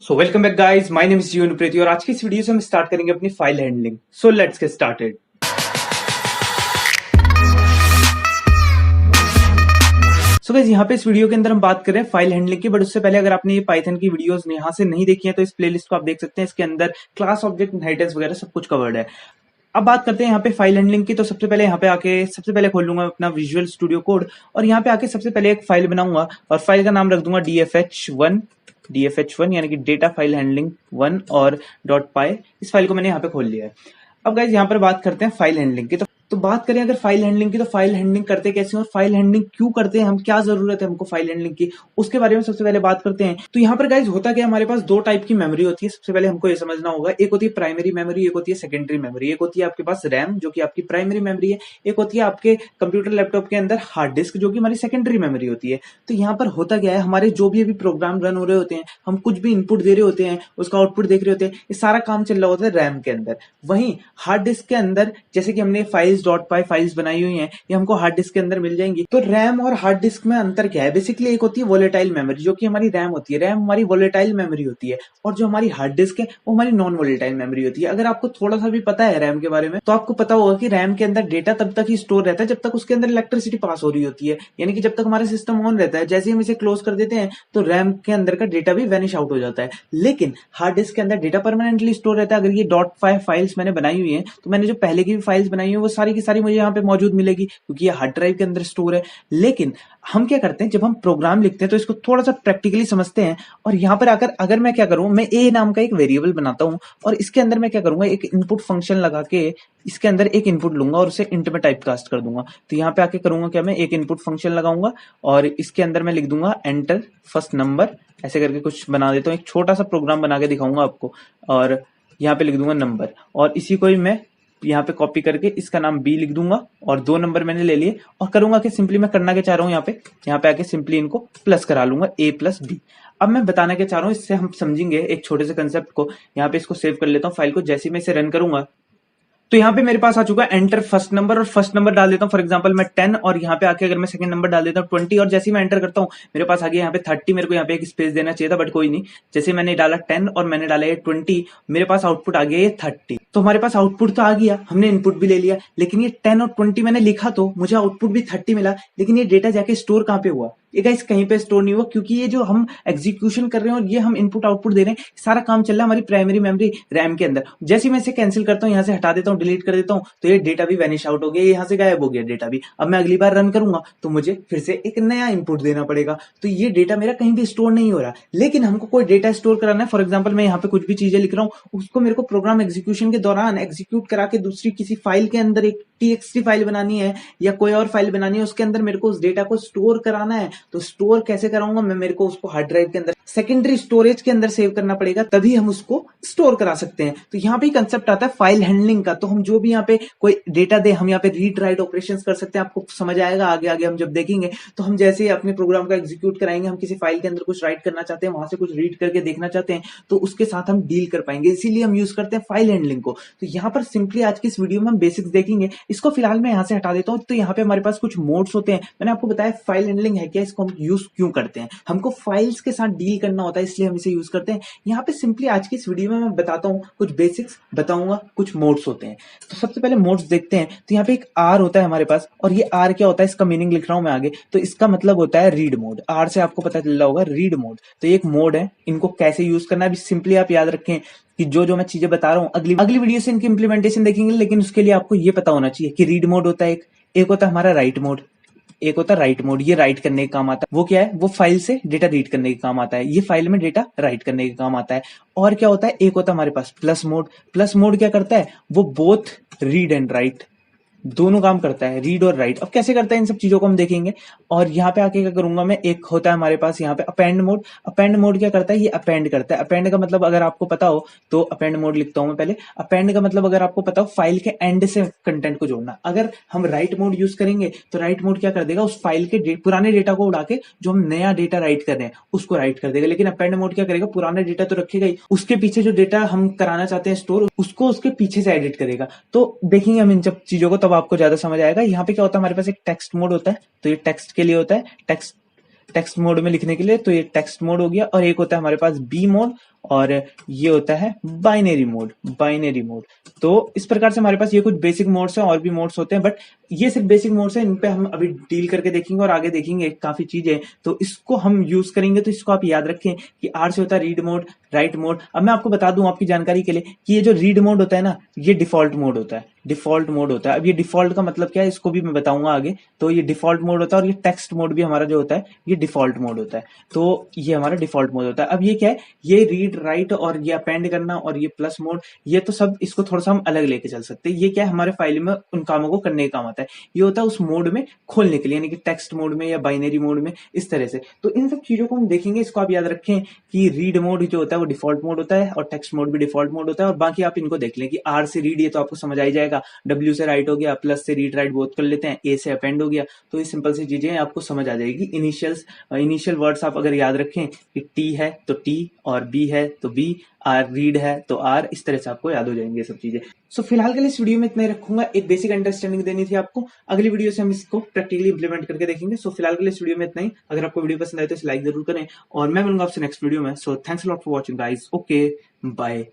So welcome back guys, my name is जीवन प्रीति और आज की इस वीडियो से हम स्टार्ट करेंगे अपनी file handling. So let's get started. So guys, यहाँ पे इस वीडियो के अंदर हम बात करें फाइल हैंडलिंग की, बट उससे पहले अगर आपने ये पाइथन की वीडियोस यहाँ से नहीं देखी है तो इस प्लेलिस्ट को आप देख सकते हैं। इसके अंदर क्लास, ऑब्जेक्ट, इनहेरिटेंस वगैरह सब कुछ कवर्ड है। अब बात करते हैं यहाँ पे फाइल हैंडलिंग की। तो सबसे पहले यहाँ पे आके सबसे पहले खोल लूंगा अपना विजुअल स्टूडियो कोड और यहाँ पे आके सबसे पहले एक फाइल बनाऊंगा और फाइल का नाम रख दूंगा DFH1 यानी कि डेटा फाइल हैंडलिंग 1 और .py। इस फाइल को मैंने यहाँ पे खोल लिया है। अब गाइज यहाँ पर बात करते हैं फाइल हैंडलिंग की। तो बात करें अगर फाइल हैंडलिंग की, तो फाइल हैंडलिंग करते कैसे हैं और फाइल हैंडलिंग क्यों करते हैं, हम क्या जरूरत है हमको फाइल हैंडलिंग की, उसके बारे में सबसे पहले बात करते हैं। तो यहाँ पर गाइज होता क्या है, हमारे पास दो टाइप की मेमोरी होती है। सबसे पहले हमको ये समझना होगा, एक होती है प्राइमरी मेमोरी, एक होती है सेकेंडरी मेमोरी। एक होती है आपके पास रैम जो कि आपकी प्राइमरी मेमोरी है, एक होती है आपके कंप्यूटर लैपटॉप के अंदर हार्ड डिस्क जो कि हमारी सेकेंडरी मेमोरी होती है। तो यहाँ पर होता क्या है, हमारे जो भी अभी प्रोग्राम रन हो रहे होते हैं, हम कुछ भी इनपुट दे रहे होते हैं, उसका आउटपुट देख रहे होते हैं, ये सारा काम चल रहा होता है रैम के अंदर। वहीं हार्ड डिस्क के अंदर जैसे कि हमने फाइल्स .py फाइल्स बनाई हुई हैं, ये हमको हार्ड डिस्क के अंदर मिल जाएंगी। तो रैम और हार्ड डिस्क में अंतर क्या है? बेसिकली एक होती है वोलेटाइल मेमोरी जो कि हमारी रैम होती है। रैम हमारी वोलेटाइल मेमोरी होती है और जो हमारी हार्ड डिस्क है वो हमारी नॉन वोलेटाइल मेमोरी होती है। अगर आपको थोड़ा सा भी पता है रैम के बारे में तो आपको पता होगा कि रैम के अंदर डेटा तब तक ही स्टोर रहता है जब तक उसके अंदर इलेक्ट्रिसिटी पास हो रही होती है, यानी कि जब तक हमारा सिस्टम ऑन रहता है। जैसे ही हम इसे क्लोज कर देते हैं तो रैम के अंदर का डेटा भी वैनिश आउट हो जाता है। लेकिन हार्ड डिस्क के अंदर डेटा परमानेंटली स्टोर रहता है। अगर ये .py फाइल्स मैंने बनाई हुई है तो मैंने जो पहले की भी फाइल्स बनाई हुई है वो सारी की सारी मुझे यहाँ पे मौजूद मिलेगी क्योंकि ये हार्ड ड्राइव के अंदर स्टोर है। लेकिन हम क्या करते हैं, जब हम प्रोग्राम लिखते हैं तो इसको थोड़ा सा प्रैक्टिकली समझते हैं। और यहाँ पर आकर अगर मैं क्या करूं, मैं ए नाम का एक वेरिएबल बनाता हूं और इसके अंदर मैं क्या करूंगा, एक इनपुट फंक्शन लगा के इसके अंदर एक इनपुट लूंगा और उसे इंट में टाइप कास्ट कर दूंगा। तो यहाँ पे आके करूंगा क्या, मैं एक इनपुट फंक्शन लगाऊंगा और इसके अंदर मैं लिख दूंगा एंटर फर्स्ट नंबर, ऐसे करके कुछ बना देता हूँ। एक छोटा सा प्रोग्राम बना के दिखाऊंगा आपको और यहाँ पे लिख दूंगा नंबर और इसी को ही मैं यहाँ पे कॉपी करके इसका नाम बी लिख दूंगा और 2 नंबर मैंने ले लिए और करूंगा कि सिंपली मैं करना क्या चाह रहा हूँ, यहाँ पे आके सिंपली इनको प्लस करा लूंगा a प्लस बी। अब मैं बताना क्या चाह रहा हूँ, इससे हम समझेंगे एक छोटे से कंसेप्ट को। यहाँ पे इसको सेव कर लेता हूँ फाइल को। जैसे ही मैं इसे रन करूंगा तो यहाँ पे मेरे पास आ चुका है एंटर फर्स्ट नंबर और फर्स्ट नंबर डाल देता हूँ फॉर एग्जांपल मैं 10 और यहाँ पे आके अगर मैं सेकंड नंबर डाल देता हूँ 20 और जैसे ही मैं एंटर करता हूँ मेरे पास आ गया यहाँ पे 30। मेरे को यहाँ पे एक स्पेस देना चाहिए था बट कोई नहीं। जैसे मैंने डाला 10 और मैंने डाला ये 20, मेरे पास आउटपुट आ गया ये 30। तो हमारे पास आउटपुट तो आ गया, हमने इनपुट भी ले लिया, लेकिन ये 10 और 20 मैंने लिखा तो मुझे आउटपुट भी 30 मिला, लेकिन ये डेटा जाके स्टोर कहाँ पे हुआ? ये गाइस कहीं पे स्टोर नहीं हुआ क्योंकि ये जो हम एग्जीक्यूशन कर रहे हैं और ये हम इनपुट आउटपुट दे रहे हैं, सारा काम चल रहा है हमारी प्राइमरी मेमोरी रैम के अंदर। जैसे ही मैं इसे कैंसिल करता हूँ, यहाँ से हटा देता हूँ, डिलीट कर देता हूँ, तो ये डेटा भी वैनिश आउट हो गया, यहाँ से गायब हो गया डेटा भी। अब मैं अगली बार रन करूंगा तो मुझे फिर से एक नया इनपुट देना पड़ेगा। तो ये डेटा मेरा कहीं भी स्टोर नहीं हो रहा। लेकिन हमको कोई डेटा स्टोर कराना है, फॉर एग्जाम्पल मैं यहाँ पे कुछ भी चीजें लिख रहा हूँ, उसको मेरे को प्रोग्राम एग्जीक्यूशन के दौरान एग्जीक्यूट करा के दूसरी किसी फाइल के अंदर एक txt फाइल बनानी है या कोई और फाइल बनानी है, उसके अंदर मेरे को उस डेटा को स्टोर कराना है। तो स्टोर कैसे कराऊंगा मैं, मेरे को उसको हार्ड ड्राइव के अंदर सेकेंडरी स्टोरेज के अंदर सेव करना पड़ेगा, तभी हम उसको स्टोर करा सकते हैं। तो यहाँ पे कंसेप्ट आता है फाइल हैंडलिंग का। तो हम जो भी यहाँ पे कोई डेटा दे, हम यहाँ पे रीड राइट ऑपरेशंस कर सकते हैं। आपको समझ आएगा आगे आगे हम जब देखेंगे। तो हम जैसे अपने प्रोग्राम का एग्जीक्यूट कराएंगे, हम किसी फाइल के अंदर कुछ राइट करना चाहते हैं, वहां से कुछ रीड करके देखना चाहते हैं, तो उसके साथ हम डील कर पाएंगे। इसीलिए हम यूज करते हैं फाइल हैंडलिंग को। तो यहाँ पर सिंपली आज की इस वीडियो में हम बेसिक्स देखेंगे। इसको फिलहाल मैं यहाँ से हटा देता हूँ। तो यहाँ पे हमारे पास कुछ मोड्स होते हैं। मैंने आपको बताया फाइल हैंडलिंग है क्या, इसको हम यूज क्यों करते हैं, हमको फाइल्स के साथ डील करना होता है, इसलिए हम इसे यूज करते हैं। यहाँ पे सिंपली आज की इस वीडियो में मैं बताता हूँ, कुछ बेसिक्स बताऊंगा, कुछ मोड्स होते हैं। तो सबसे पहले मोड्स देखते हैं। तो यहाँ पे एक आर होता है हमारे पास और ये आर क्या होता है, इसका मीनिंग लिख रहा हूं मैं आगे। तो इसका मतलब होता है रीड मोड। आर से आपको पता चल रहा होगा रीड मोड। तो ये एक मोड है, इनको कैसे यूज करना है अभी सिंपली आप याद रखें कि जो मैं चीजें बता रहा हूँ अगली वीडियो से इनकी इंप्लीमेंटेशन देखेंगे। लेकिन उसके लिए आपको ये पता होना चाहिए कि रीड मोड होता है एक होता है हमारा राइट मोड, एक होता है राइट मोड। ये राइट करने का काम आता है। वो क्या है, वो फाइल से डेटा रीड करने का काम आता है। ये फाइल में डेटा राइट करने का काम आता है। और क्या होता है, एक होता है हमारे पास प्लस मोड। प्लस मोड क्या करता है, वो बोथ रीड एंड राइट दोनों काम करता है, रीड और राइट। अब कैसे करता है इन सब चीजों को हम देखेंगे। और यहाँ पे आके क्या करूंगा मैं, एक होता है हमारे पास यहाँ पे अपेंड मोड। अपेंड मोड क्या करता है, ये अपेंड करता है। अपेंड का मतलब अगर आपको पता हो तो अपेंड मोड लिखता हूं मैं पहले। अपेंड का मतलब अगर आपको पता हो फाइल के एंड से कंटेंट को जोड़ना। अगर हम राइट मोड यूज करेंगे तो राइट मोड क्या कर देगा, उस फाइल के पुराने डेटा को उड़ा के जो हम नया डेटा राइट कर रहे हैं उसको राइट कर देगा। लेकिन अपेंड मोड क्या करेगा, पुराना डेटा तो रखेगा ही, उसके पीछे जो डेटा हम कराना चाहते हैं स्टोर, उसको उसके पीछे से एडिट करेगा। तो देखेंगे हम इन सब चीजों को, तब आपको ज्यादा समझ आएगा। यहाँ पे क्या होता है, हमारे पास एक टेक्स्ट मोड होता है। तो ये टेक्स्ट के लिए होता है, टेक्स्ट मोड में लिखने के लिए। तो ये टेक्स्ट मोड हो गया। और एक होता है हमारे पास बी मोड और ये होता है बाइनरी मोड। बाइनरी मोड तो इस प्रकार से हमारे पास ये कुछ बेसिक मोड्स हैं, और भी मोड्स होते हैं, बट ये सिर्फ बेसिक मोड्स हैं। इन पे हम अभी डील करके देखेंगे और आगे देखेंगे काफी चीजें, तो इसको हम यूज करेंगे। तो इसको आप याद रखें कि आर से होता है रीड मोड, राइट मोड। अब मैं आपको बता दूं आपकी जानकारी के लिए कि ये जो रीड मोड होता है ना, ये डिफॉल्ट मोड होता है। डिफॉल्ट मोड होता है। अब ये डिफॉल्ट का मतलब क्या है इसको भी मैं बताऊंगा आगे। तो ये डिफॉल्ट मोड होता है, और ये टेक्स्ट मोड भी हमारा जो होता है ये डिफॉल्ट मोड होता है। तो ये हमारा डिफॉल्ट मोड होता है। अब ये क्या है, ये रीड राइट और ये अपेंड करना और ये प्लस मोड, ये तो सब इसको थोड़ा सा हम अलग लेके चल सकते हैं। ये क्या है, हमारे फाइल में उन कामों को करने का काम आता है। ये होता है उस मोड में खोलने के लिए, यानी कि टेक्स्ट मोड में या बाइनरी मोड में, इस तरह से। तो इन सब चीजों को हम देखेंगे। इसको आप याद रखें कि रीड मोड जो होता है वो डिफॉल्ट मोड होता है, और टेक्स्ट मोड भी डिफॉल्ट मोड होता है। और बाकी आप इनको देख लें कि आर से रीड ये तो आपको समझ आ ही जाएगा, डब्ल्यू से राइट हो गया, प्लस से रीड राइट बोथ कर लेते हैं, ए से अपेंड हो गया। तो ये सिंपल सी चीजें आपको समझ आ जाएगी। इनिशियल वर्ड्स आप अगर याद रखें कि टी है तो टी, और बी है तो बी, आर रीड है तो आर, इस तरह से आपको याद हो जाएंगे ये सब चीजें। सो फिलहाल के लिए इस वीडियो में इतना ही रखूंगा। एक बेसिक अंडरस्टैंडिंग देनी थी आपको। अगली वीडियो से हम इसको प्रैक्टिकली इंप्लीमेंट करके देखेंगे। सो फिलहाल के लिए इस वीडियो में इतना ही। अगर आपको वीडियो पसंद आए तो इसे लाइक जरूर करें, और मैं मिलूंगा आपसे नेक्स्ट वीडियो में। So thanks a lot for watching guys. Okay, bye.